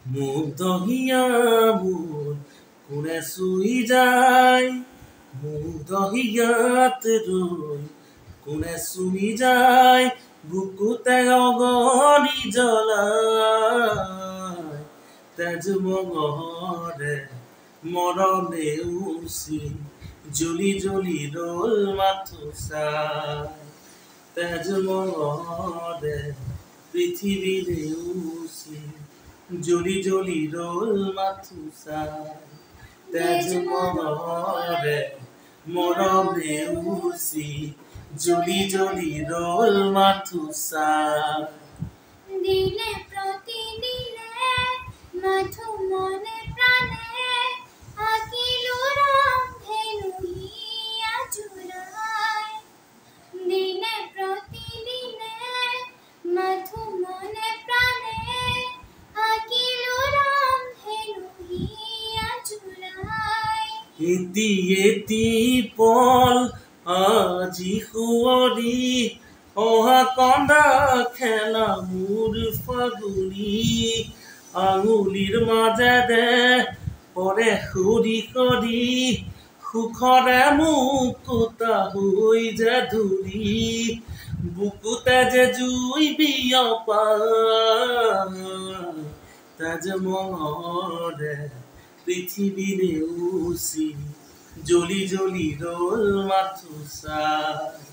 মুগ্ধহিয়া মোৰ কোনে চুই যায় মুগ্ধহিয়াত ৰৈ কোনে চুই যায় বুকুতে অগনি জ্বলাই তেজ মঙহৰে মৰণে উচি জ্বলি জ্বলি ৰল মাথো চাই তেজ মঙহৰে পৃথিৱীৰে উচি জ্বলি জ্বলি ৰল মাথো চাই তেজ মঙহৰে মৰণে উচি জ্বলি জ্বলি ৰল মাথো চাই দিনে প্ৰতিদিনে মাথো মনে প্ৰাণে আঁকিলো ৰংধেনু হিয়া জোৰাই দিনে প্ৰতিদিনে মাথো মনে প্ৰাণে আঁকিলো ৰংধেনু হিয়া জোৰাই এটি এটি পল আজি শুৱৰি অহা কন্দা খেলা মোৰ ফাগুনি আঙুলিৰ মাজেৰে পৰে সৰি সৰি সুখৰে মুকুতা হৈ যে ধুৰি বুকুতে যে জুই বিয়পাই তেজ মঙহৰে পৃথিৱীৰে উচি জ্বলি জ্বলি ৰল মাথো চাই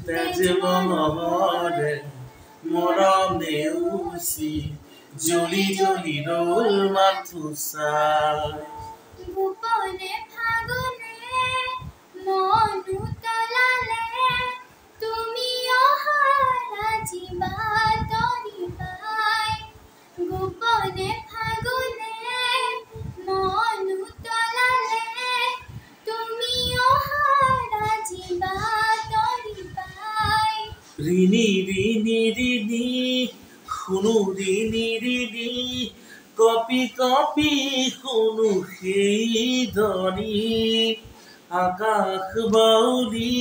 তেজ মঙহৰে মৰণে উচি জ্বলি জ্বলি ৰল মাথো চাই গোপনে ফাগুনে মন উতলালে তুমি অহাৰ আজি বাতৰি পাই গোপনে ফাগুনে মন উতলালে তুমি অহাৰ আজি বাতৰি পাই ৰিণি ৰিণি ৰিণি শুনো ৰিণি ৰিণি কপি কপি শুনো সেই ধনী আকাশ বাউলি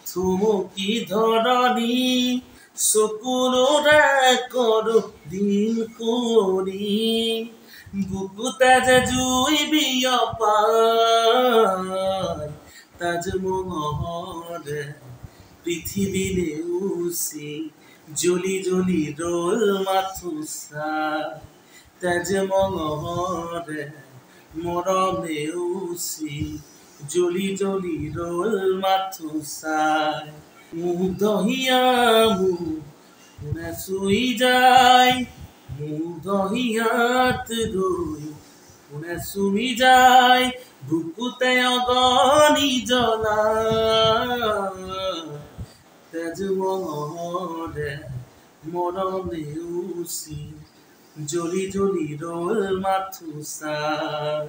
থুমুকি ধৰণী চকুলোৰে কৰো দিন শুৱনি বুকুতে যে জুই বিয়পাই তেজ মঙহৰে পৃথিৱীৰে উচি জ্বলি জ্বলি ৰল মাথো চাই তেজ মঙহৰে মৰণে উচি জ্বলি জ্বলি ৰল মাথো চাই মুগ্ধহিয়া মোৰ কোনে চুই যায় মুগ্ধহিয়াত ৰৈ কোনে চুই যায় বুকুতে অগনি জ্বলাই তেজ মঙহৰে মৰণে উচি জ্বলি জ্বলি ৰল মাথো চাই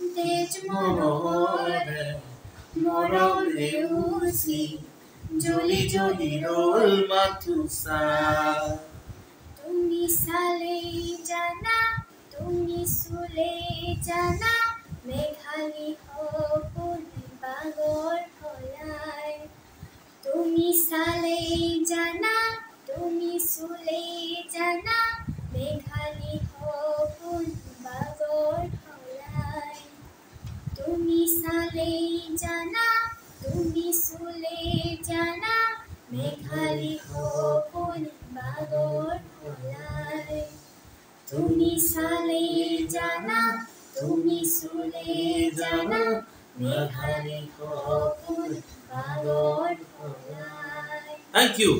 তেজ মঙহৰে মৰণে উচি জ্বলি জ্বলি ৰল মাথো চাই তুমি চালেই জানা তুমি চুলেই জানা মেঘালী সপোনে বাগৰ সলাই তুমি চালেই জানা তুমি চুলেই জানা মেঘালী সপোনে বাগৰ সলাই তুমি চালেই জানা তুমি চুলেই জানা মেঘালী সপোনে বাগৰ সলাই তুমি চালেই জানা তুমি চুলেই জানা মেঘালী সপোনে বাগৰ সলাই Thank you.